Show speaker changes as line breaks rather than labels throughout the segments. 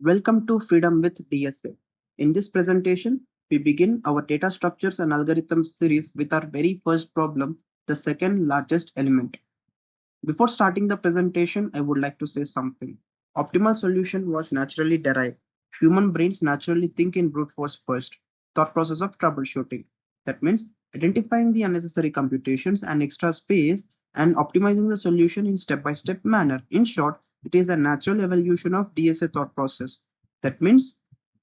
Welcome to Freedom with DSA. In this presentation, we begin our data structures and algorithms series with our very first problem, the second largest element. Before starting the presentation, I would like to say something. Optimal solution was naturally derived. Human brains naturally think in brute force first. Thought process of troubleshooting. That means identifying the unnecessary computations and extra space and optimizing the solution in step-by-step manner. In short, it is a natural evolution of DSA thought process. That means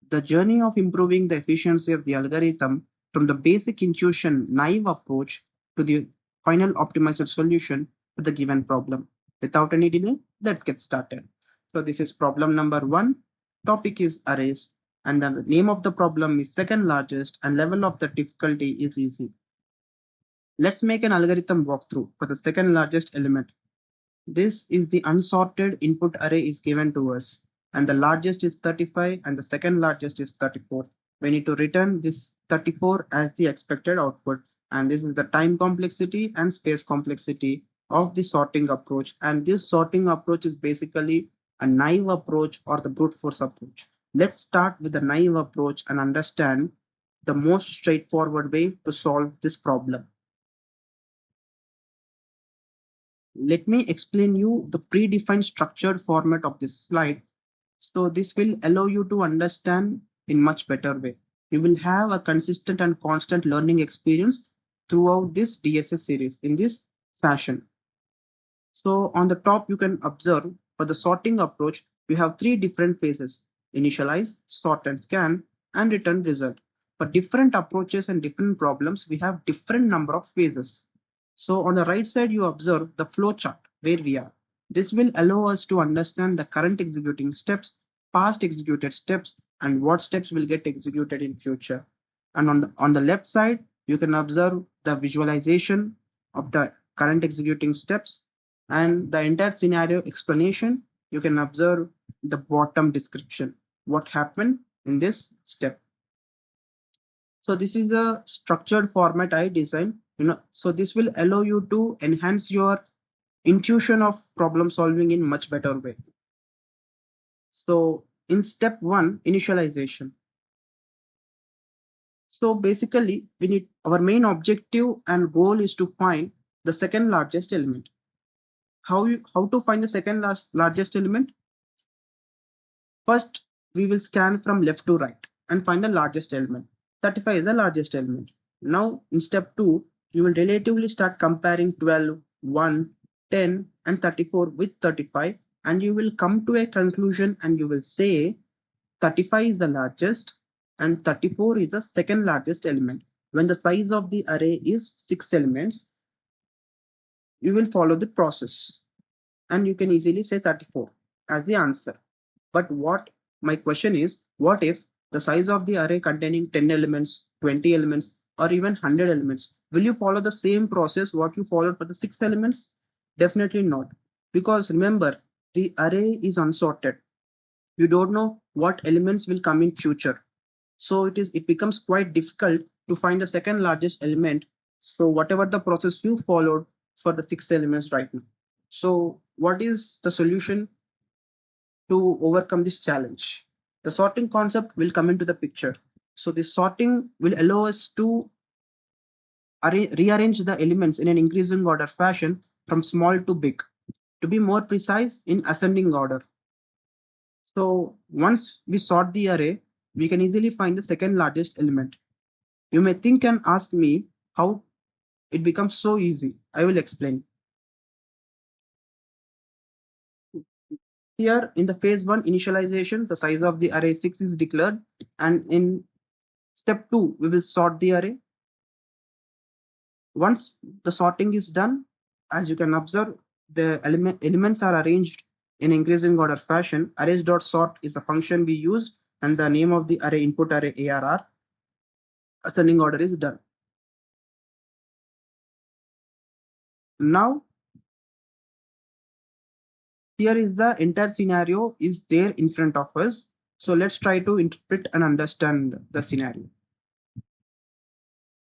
the journey of improving the efficiency of the algorithm from the basic intuition naive approach to the final optimized solution to the given problem. Without any delay, let's get started. So this is problem number 1. Topic is arrays and the name of the problem is second largest and level of the difficulty is easy. Let's make an algorithm walkthrough for the second largest element. This is the unsorted input array is given to us and the largest is 35 and the second largest is 34. We need to return this 34 as the expected output, and this is the time complexity and space complexity of the sorting approach, and this sorting approach is basically a naive approach or the brute force approach. Let's start with the naive approach and understand the most straightforward way to solve this problem. Let me explain you the predefined structured format of this slide. So this will allow you to understand in much better way. You will have a consistent and constant learning experience throughout this DSS series in this fashion. So on the top you can observe for the sorting approach we have three different phases: initialize, sort and scan, and return result. For different approaches and different problems we have different number of phases. So on the right side you observe the flow chart where we are. This will allow us to understand the current executing steps, past executed steps, and what steps will get executed in future. And on the left side you can observe the visualization of the current executing steps and the entire scenario explanation. You can observe the bottom description, what happened in this step. So this is the structured format I designed. So this will allow you to enhance your intuition of problem solving in much better way. So in step 1, initialization. So basically we need our main objective and goal is to find the second largest element. How to find the second largest element? First we will scan from left to right and find the largest element. 35 is the largest element. Now in step 2 you will relatively start comparing 12, 1, 10 and 34 with 35, and you will come to a conclusion and you will say 35 is the largest and 34 is the second largest element. When the size of the array is 6 elements, you will follow the process and you can easily say 34 as the answer. But my question is, what if the size of the array containing 10 elements, 20 elements, or even 100 elements? Will you follow the same process what you followed for the 6 elements? Definitely not. Because remember, the array is unsorted. You don't know what elements will come in future. So it becomes quite difficult to find the second largest element. So whatever the process you followed for the 6 elements right now. So what is the solution to overcome this challenge? The sorting concept will come into the picture. So this sorting will allow us to rearrange the elements in an increasing order fashion from small to big, to be more precise in ascending order. So once we sort the array, we can easily find the second largest element. You may think and ask me how it becomes so easy. I will explain. Here in the phase 1 initialization, the size of the array 6 is declared, and in step 2 we will sort the array. Once the sorting is done, as you can observe, the elements are arranged in increasing order fashion. Arrays.sort is the function we use, and the name of the array input array ARR. Ascending order is done. Now here is the entire scenario is there in front of us. So let's try to interpret and understand the scenario.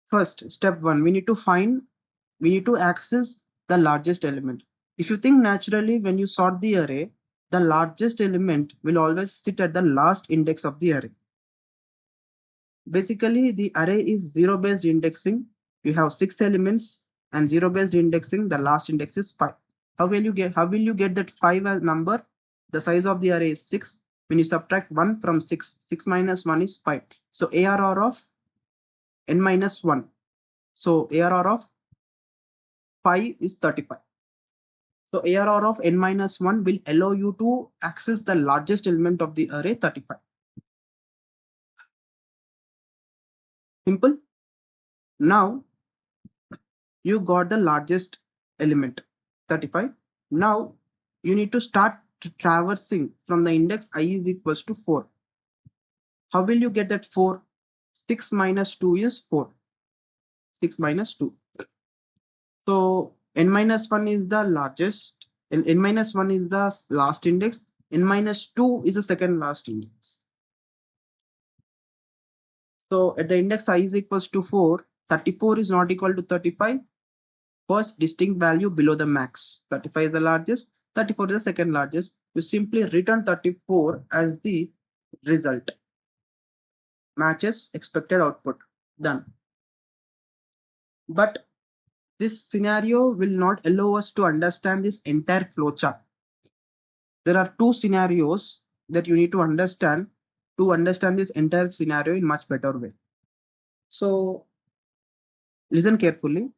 First, step 1, we need to access the largest element. If you think naturally, when you sort the array, the largest element will always sit at the last index of the array. Basically, the array is zero-based indexing. You have 6 elements, and zero-based indexing, the last index is 5. How will you get that 5 as number? The size of the array is 6. When you subtract 1 from 6, 6 minus 1 is 5. So ARR of n minus 1. So ARR of 5 is 35. So ARR of n minus 1 will allow you to access the largest element of the array, 35. Simple. Now you got the largest element, 35. Now you need to start traversing from the index I is equals to 4. How will you get that 4? 6 minus 2 is 4. 6 minus 2. So n minus 1 is the largest, and n minus 1 is the last index, n minus 2 is the second last index. So at the index I is equals to 4, 34 is not equal to 35. First distinct value below the max. 35 is the largest, 34 is the second largest. You simply return 34 as the result. Matches expected output. Done. But this scenario will not allow us to understand this entire flowchart. There are 2 scenarios that you need to understand this entire scenario in much better way. So listen carefully.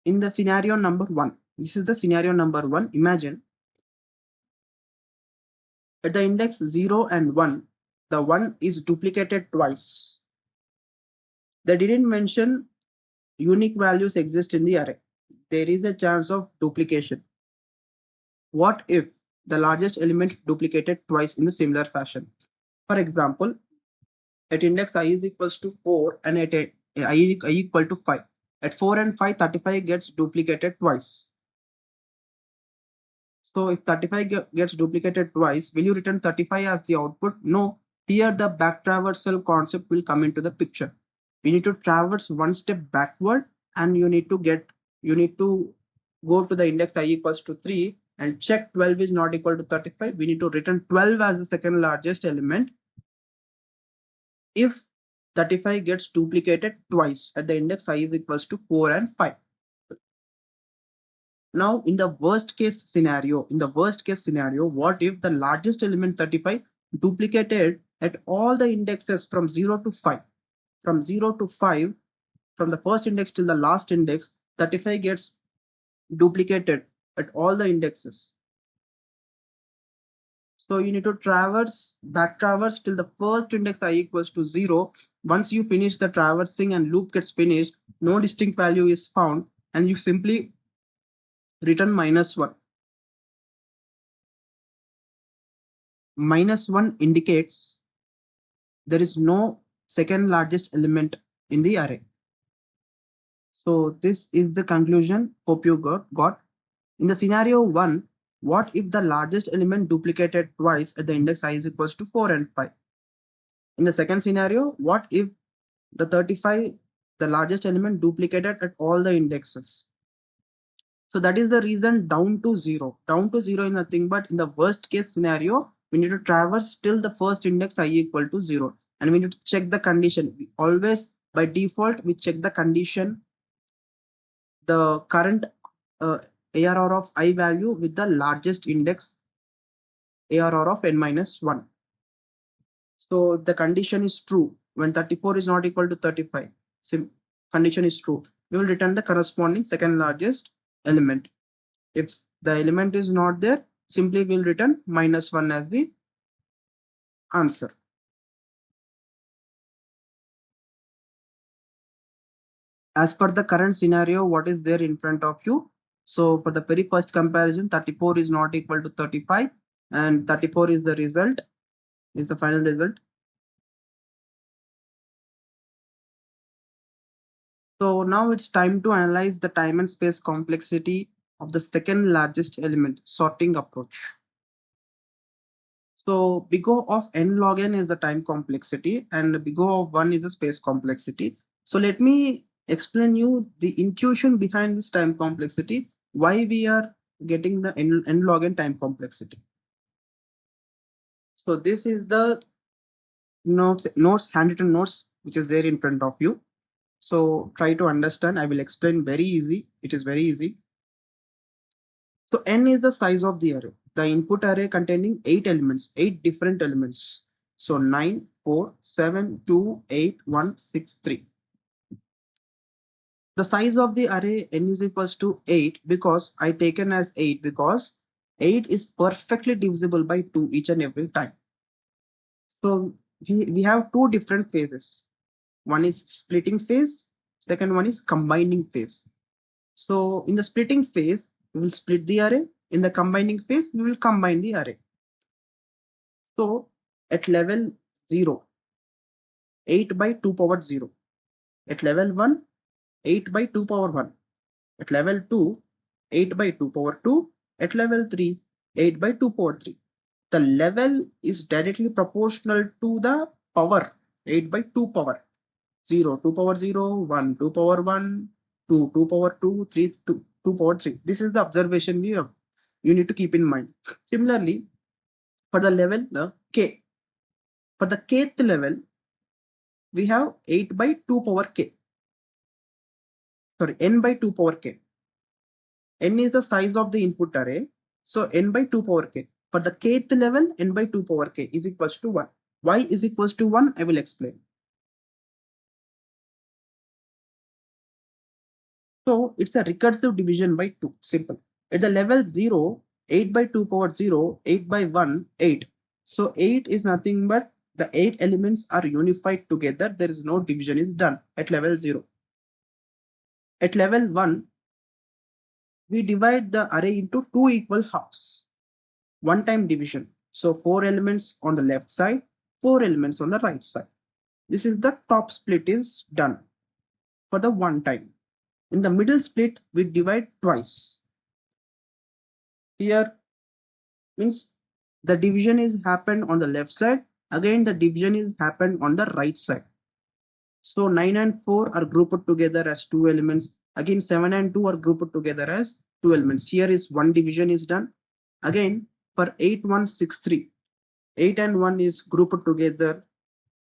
In the scenario number 1, this is the scenario number 1. Imagine at the index 0 and 1, the 1 is duplicated twice. They didn't mention unique values exist in the array. There is a chance of duplication. What if the largest element duplicated twice in a similar fashion? For example, at index I is equals to 4 and at I equal to 5. At 4 and 5, 35 gets duplicated twice. So if 35 gets duplicated twice, will you return 35 as the output? No. Here the back traversal concept will come into the picture. We need to traverse one step backward, and you need to go to the index I equals to 3 and check 12 is not equal to 35. We need to return 12 as the second largest element if 35 gets duplicated twice at the index I is equals to 4 and 5. Now in the worst case scenario, what if the largest element 35 duplicated at all the indexes from 0 to 5? From 0 to 5, from the first index till the last index, 35 gets duplicated at all the indexes. So you need to back traverse till the first index I equals to 0. Once you finish the traversing and loop gets finished, no distinct value is found, and you simply return -1. -1 indicates there is no second largest element in the array. So this is the conclusion. Hope you got. In the scenario 1, what if the largest element duplicated twice at the index I is equals to 4 and 5? In the second scenario, what if the 35, the largest element duplicated at all the indexes? So that is the reason down to 0. Down to 0 is nothing but in the worst case scenario, we need to traverse till the first index I equal to 0. And we need to check the condition. We always, by default, we check the condition, the current ARR of I value with the largest index ARR of n minus 1. So the condition is true. When 34 is not equal to 35, condition is true, we will return the corresponding second largest element. If the element is not there, simply we will return -1 as the answer. As per the current scenario, what is there in front of you? So for the very first comparison, 34 is not equal to 35, and 34 is the result, is the final result. So now it's time to analyze the time and space complexity of the second largest element, sorting approach. So big O of n log n is the time complexity, and big O of 1 is the space complexity. So let me explain you the intuition behind this time complexity, why we are getting the n log n time complexity. So this is the notes, handwritten notes, which is there in front of you. So try to understand. I will explain very easy. It is very easy. So n is the size of the array. The input array containing 8 elements, 8 different elements. So 9, 4, 7, 2, 8, 1, 6, 3. The size of the array n is equals to 8 because I taken as 8 because 8 is perfectly divisible by 2 each and every time. So we have two different phases. One is splitting phase, second one is combining phase. So in the splitting phase, we will split the array. In the combining phase, we will combine the array. So at level 0, 8 by 2 power 0. At level 1, 8 by 2 power 1. At level 2, 8 by 2 power 2. At level 3, 8 by 2 power 3. The level is directly proportional to the power, 8 by 2 power. 0, 2 power 0, 1, 2 power 1, 2, 2 power 2, 3, 2 power 3. This is the observation you need to keep in mind. Similarly, for the level k, for the kth level, we have 8 by 2 power k. Sorry, n by 2 power k. N is the size of the input array. So n by 2 power k. For the kth level, n by 2 power k is equals to 1. Why is equals to 1? I will explain. So it's a recursive division by 2. Simple. At the level 0, 8 by 2 power 0, 8 by 1, 8. So 8 is nothing but the 8 elements are unified together. There is no division is done at level 0. At level 1, we divide the array into two equal halves. One time division. So 4 elements on the left side, 4 elements on the right side. This is the top split is done for the one time. In the middle split, we divide twice. Here means the division is happened on the left side. Again, the division is happened on the right side. So 9 and 4 are grouped together as two elements. Again, 7 and 2 are grouped together as two elements. Here is one division is done. Again, for 8, 1, 6, 3. 8 and 1 is grouped together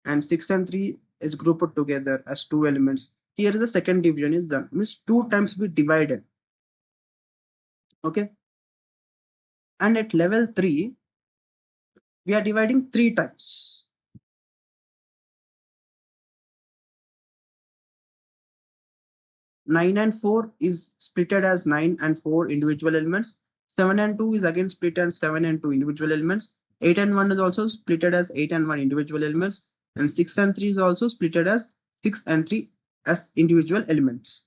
and 6 and 3 is grouped together as two elements. Here the second division is done. Means two times we divided. Okay. And at level 3, we are dividing 3 times. Nine and 4 is splitted as 9 and 4 individual elements. 7 and 2 is again split as 7 and 2 individual elements. 8 and 1 is also splitted as 8 and 1 individual elements. And 6 and 3 is also splitted as 6 and 3 as individual elements.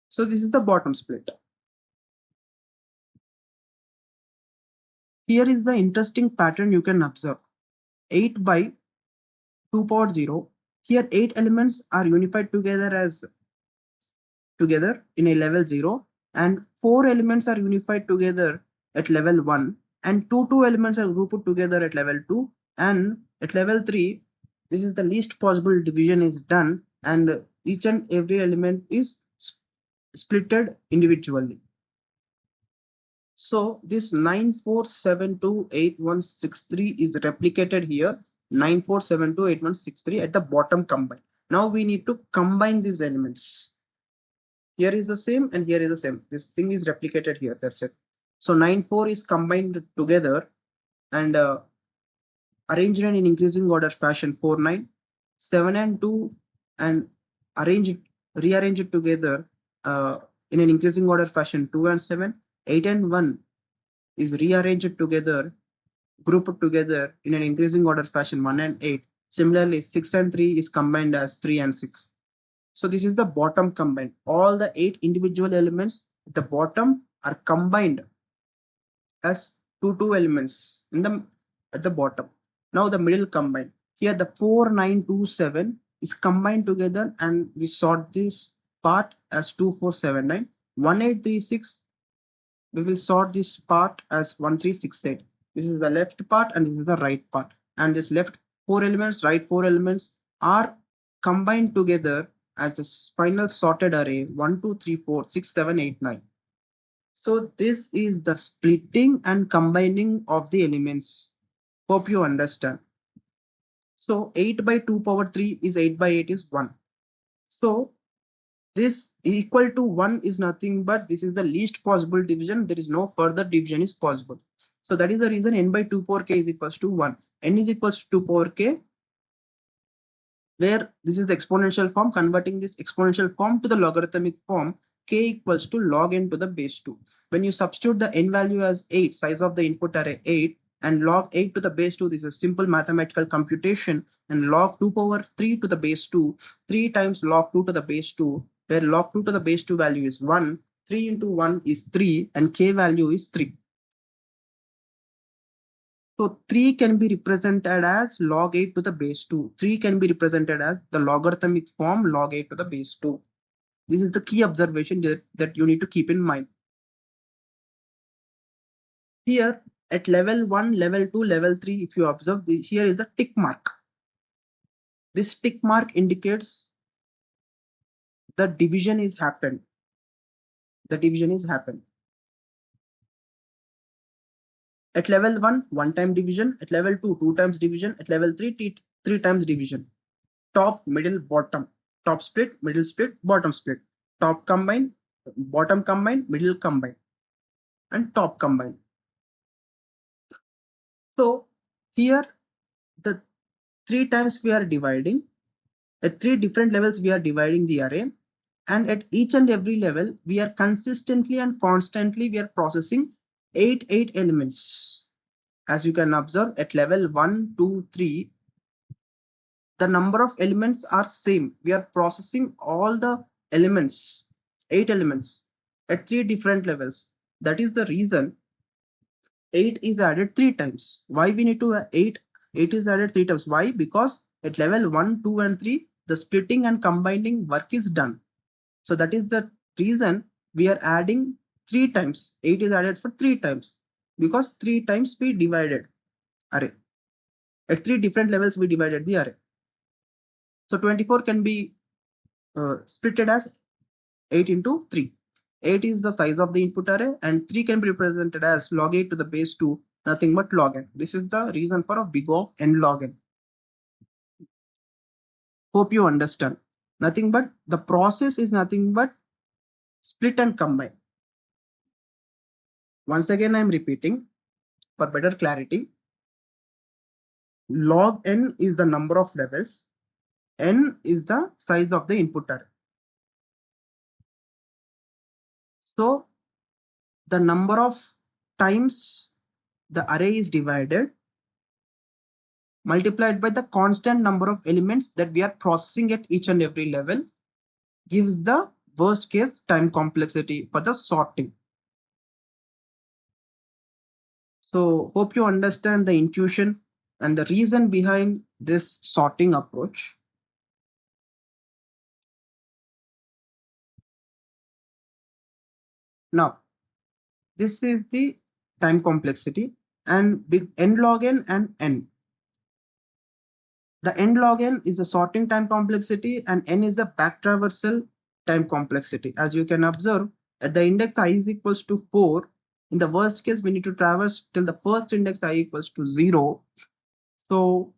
So this is the bottom split. Here is the interesting pattern you can observe. 8 by 2 power 0. Here 8 elements are unified together in a level 0 and 4 elements are unified together at level 1 and two elements are grouped together at level 2 and at level 3 this is the least possible division is done and each and every element is splitted individually. So this 94728163 is replicated here. 94728163 at the bottom combined. Now we need to combine these elements. Here is the same and here is the same. This thing is replicated here. That's it. So 94 is combined together and arranged in increasing order fashion 4 9 7 and 2 and rearrange it together in an increasing order fashion 2 and 7 8 and 1 is rearranged together, grouped together in an increasing order fashion 1 and 8. Similarly, 6 and 3 is combined as 3 and 6. So this is the bottom combined. All the 8 individual elements at the bottom are combined as two elements at the bottom. Now the middle combined. Here the 4927 is combined together and we sort this part as 2479. 1836 we will sort this part as 1368. This is the left part and this is the right part. And this left 4 elements, right 4 elements are combined together as the final sorted array 1, 2, 3, 4, 6, 7, 8, 9. So this is the splitting and combining of the elements. Hope you understand. So 8 by 2 power 3 is 8 by 8 is 1. So this equal to 1 is nothing but this is the least possible division. There is no further division is possible. So that is the reason n by 2 power k is equals to 1. N is equals to 2 power k, where this is the exponential form. Converting this exponential form to the logarithmic form, k equals to log n to the base 2. When you substitute the n value as 8, size of the input array 8, and log 8 to the base 2, this is simple mathematical computation, and log 2 power 3 to the base 2, 3 times log 2 to the base 2, where log 2 to the base 2 value is 1, 3 into 1 is 3, and k value is 3. So 3 can be represented as log 8 to the base 2. 3 can be represented as the logarithmic form log 8 to the base 2. This is the key observation that you need to keep in mind. Here at level 1, level 2, level 3, if you observe, here is the tick mark. This tick mark indicates the division is happened. The division is happened. At level 1, 1 time division. At level 2, 2 times division. At level 3, 3 times division. Top, middle, bottom. Top split, middle split, bottom split. Top combine, bottom combine, middle combine, and top combine. So here the 3 times we are dividing. At 3 different levels we are dividing the array, and at each and every level we are consistently and constantly we are processing 8 elements. As you can observe, at level 1, 2, 3, the number of elements are same. We are processing all the elements, 8 elements at 3 different levels. That is the reason 8 is added 3 times. Why we need to add 8? 8 is added 3 times. Why? Because at level 1, 2 and 3, the splitting and combining work is done. So that is the reason we are adding 3 times. 8 is added for 3 times because 3 times we divided array. At 3 different levels we divided the array. So 24 can be splitted as 8 into 3. 8 is the size of the input array, and 3 can be represented as log 8 to the base 2, nothing but log n. This is the reason for a big O of n log n. Hope you understand. Nothing but the process is nothing but split and combine. Once again I am repeating for better clarity. Log n is the number of levels, n is the size of the input array. So the number of times the array is divided multiplied by the constant number of elements that we are processing at each and every level gives the worst case time complexity for the sorting. So hope you understand the intuition and the reason behind this sorting approach. Now this is the time complexity, and with n log n and n. The n log n is the sorting time complexity and n is the back traversal time complexity. As you can observe, at the index I is equals to 4, in the worst case we need to traverse till the first index I equals to 0. So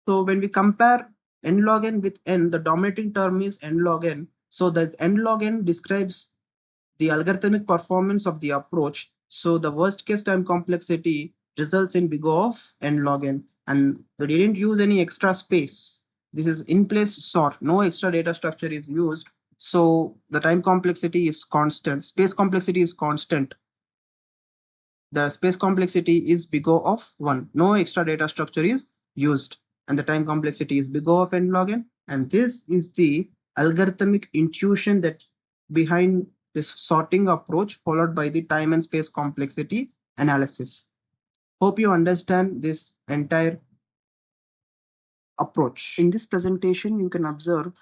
when we compare n log n with n, the dominating term is n log n. So that n log n describes the algorithmic performance of the approach. So the worst case time complexity results in big O of n log n, and we didn't use any extra space. This is in place sort, no extra data structure is used. So the time complexity is constant, space complexity is constant. The space complexity is big O of 1. No extra data structure is used, and the time complexity is big O of n log n. And this is the algorithmic intuition that behind this sorting approach, followed by the time and space complexity analysis. Hope you understand this entire approach. In this presentation, you can observe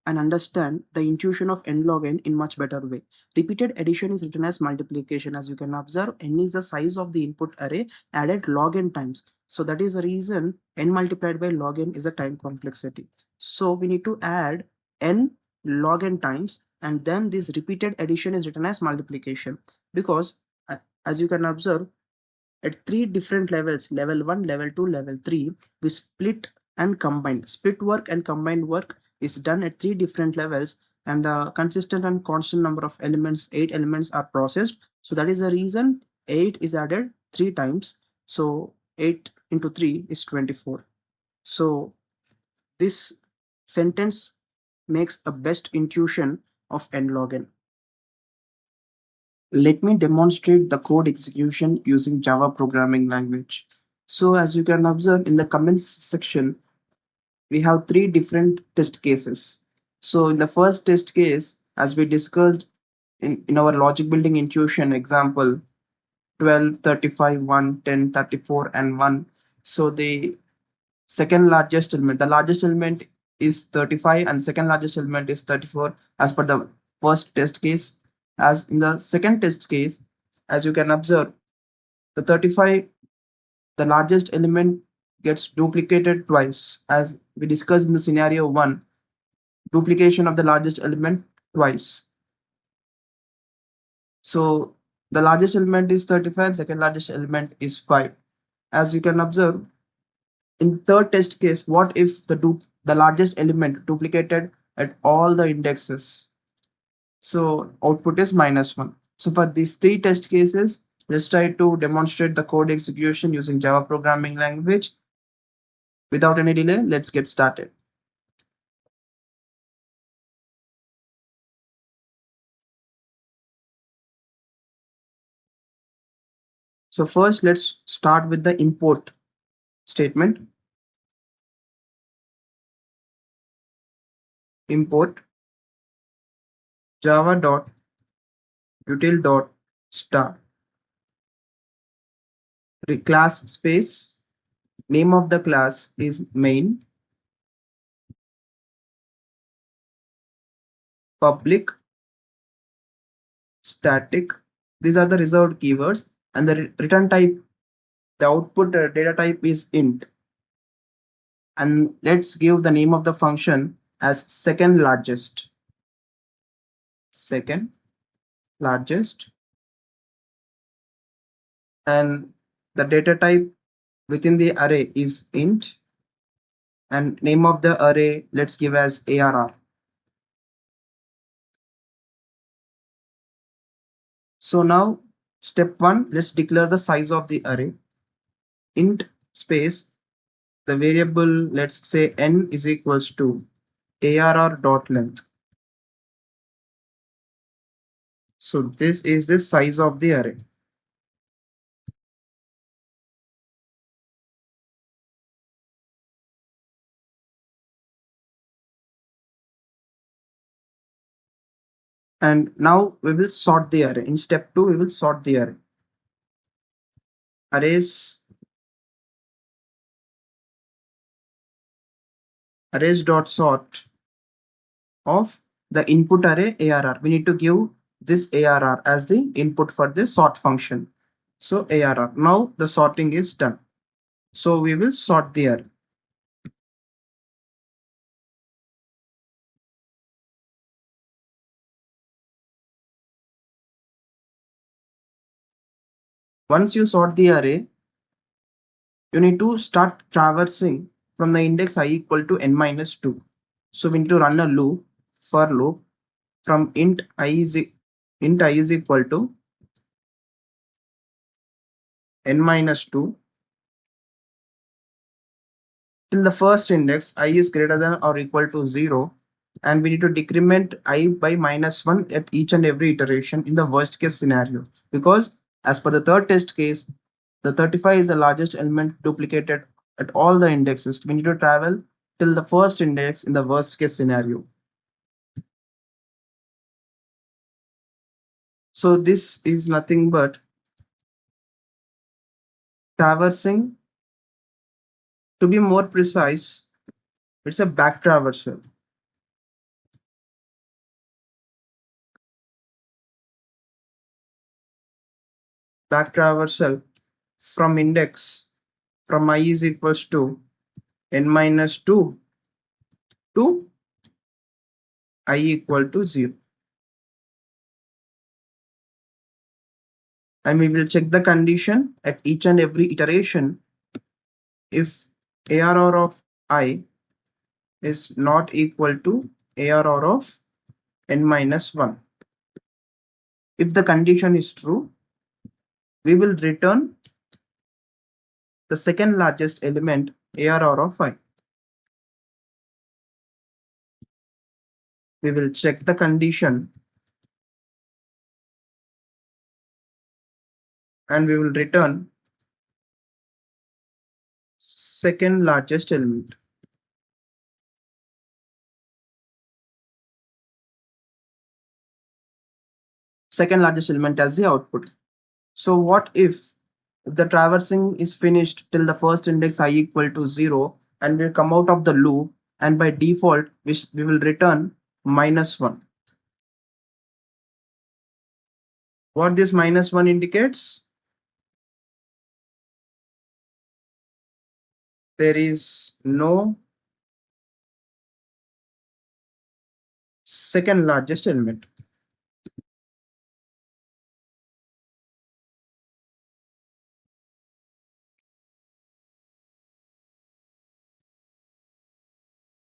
and understand the intuition of n log n in much better way. Repeated addition is written as multiplication. As you can observe, n is the size of the input array added log n times. So that is the reason n multiplied by log n is a time complexity. So we need to add n log n times and then this repeated addition is written as multiplication, because as you can observe, at three different levels, level 1, level 2, level 3, we split and combined. Split work and combined work is done at three different levels, and the consistent and constant number of elements, 8 elements, are processed. So that is the reason 8 is added 3 times. So 8 into 3 is 24. So this sentence makes a best intuition of n log n. Let me demonstrate the code execution using Java programming language. So as you can observe in the comments section, we have three different test cases. So in the first test case, as we discussed in our logic building intuition example, 12, 35, 1, 10, 34, and 1. So the second largest element, the largest element is 35 and second largest element is 34 as per the first test case. As in the second test case, as you can observe, the 35, the largest element, gets duplicated twice. As we discussed in the scenario 1, duplication of the largest element twice. So the largest element is 35 and second largest element is 5. As you can observe, in third test case, what if the largest element duplicated at all the indexes? So output is -1. So for these three test cases, let's try to demonstrate the code execution using Java programming language. Without any delay, let's get started. So first, let's start with the import statement. Import java.util.start class space. Name of the class is main. Public static. These are the reserved keywords, and the return type, the output data type is int. And let's give the name of the function as second largest. Second largest. And the data type within the array is int, and name of the array let's give as ARR. So now step 1, let's declare the size of the array. Int space the variable, let's say n is equals to ARR dot length. So this is the size of the array. And now we will sort the array. In step 2, we will sort the array. Arrays dot sort of the input array ARR. We need to give this ARR as the input for the sort function. So ARR. Now the sorting is done. So we will sort the array. Once you sort the array, you need to start traversing from the index I equal to n minus 2. So we need to run a loop, for loop, from int I is equal to n minus 2 till the first index I is greater than or equal to 0, and we need to decrement I by -1 at each and every iteration in the worst case scenario, because as per the third test case, the 35 is the largest element duplicated at all the indexes. We need to travel till the first index in the worst case scenario. So this is nothing but traversing. To be more precise, it's a back traversal. Back traversal from index from I is equals to n minus 2 to I equal to 0. and we will check the condition at each and every iteration. If ARR of I is not equal to ARR of n minus 1. If the condition is true, we will return the second largest element ARR of I. We will check the condition and we will return second largest element. Second largest element as the output. So what if the traversing is finished till the first index I equal to 0 and we come out of the loop, and by default we will return minus 1. What this minus 1 indicates? There is no second largest element.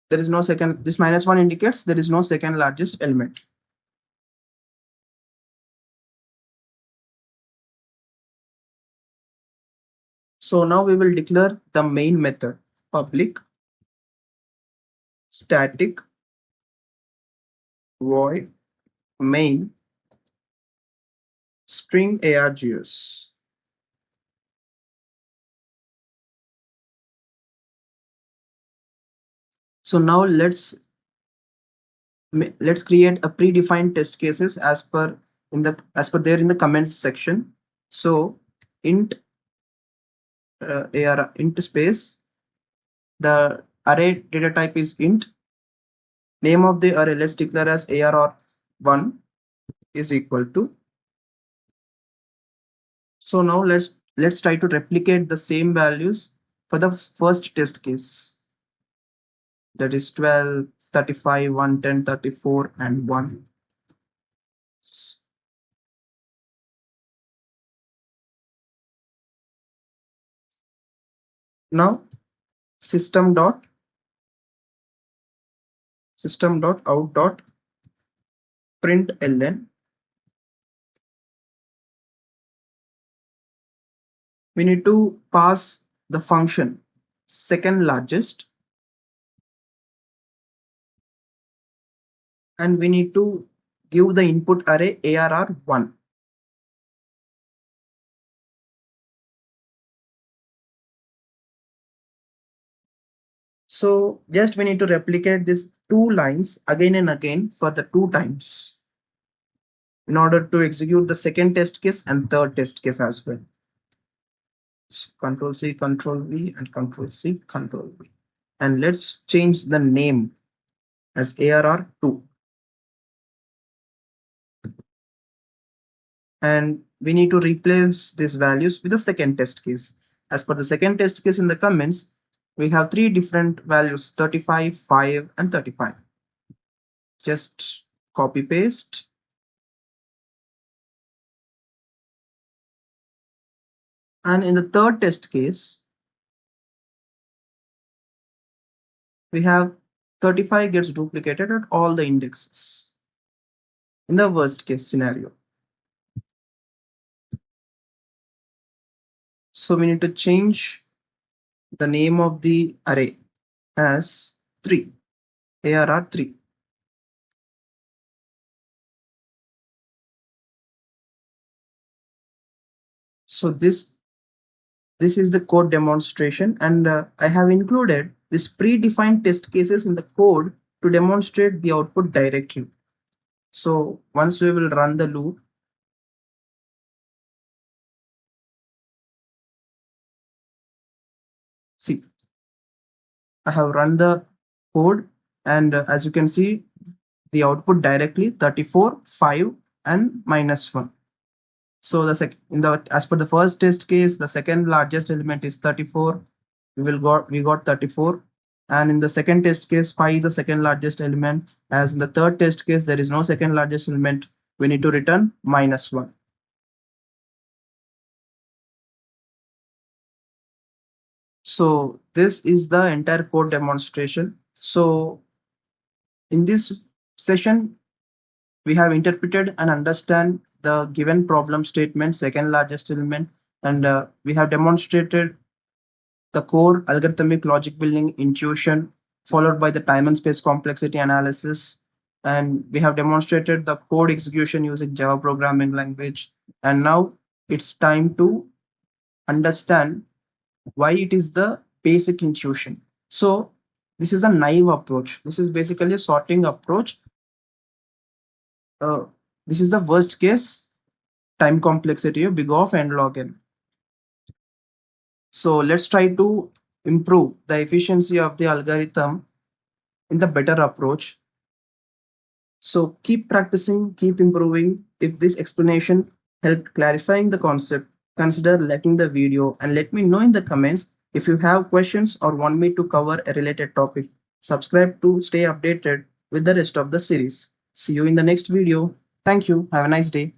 There is no second. This minus 1 indicates there is no second largest element. So now we will declare the main method, public static void main string args. So now let's create a predefined test cases as per there in the comments section. So int int space, the array data type is int, name of the array let's declare as ARR1 is equal to. So now let's try to replicate the same values for the first test case, that is 12, 35, 110, 34 and 1. Now system dot out dot println, we need to pass the function second largest, and we need to give the input array ARR1. So just we need to replicate these two lines again and again for the 2 times in order to execute the second test case and third test case as well. So Control C, Control V and Control C, Control V. And let's change the name as ARR2. And we need to replace these values with the second test case. As per the second test case in the comments, we have 3 different values, 35, 5 and 35. Just copy paste. And in the third test case, we have 35 gets duplicated at all the indexes in the worst case scenario. So we need to change the name of the array as 3, ARR3. So this is the code demonstration, and I have included this predefined test cases in the code to demonstrate the output directly. So once we will run the loop, see, I have run the code, and as you can see, the output directly 34, 5 and minus 1. So as per the first test case, the second largest element is 34. We got 34. And in the second test case, 5 is the second largest element. As in the third test case, there is no second largest element. We need to return minus 1. So this is the entire code demonstration. So in this session, we have interpreted and understand the given problem statement, second largest element, and we have demonstrated the core algorithmic logic building intuition, followed by the time and space complexity analysis. And we have demonstrated the code execution using Java programming language. And now it's time to understand why it is the basic intuition. So this is a naive approach. This is basically a sorting approach. Uh, this is the worst case time complexity of big of and log n. So let's try to improve the efficiency of the algorithm in the better approach. So keep practicing, keep improving. If this explanation helped clarifying the concept, consider liking the video and let me know in the comments if you have questions or want me to cover a related topic. Subscribe to stay updated with the rest of the series. See you in the next video. Thank you. Have a nice day.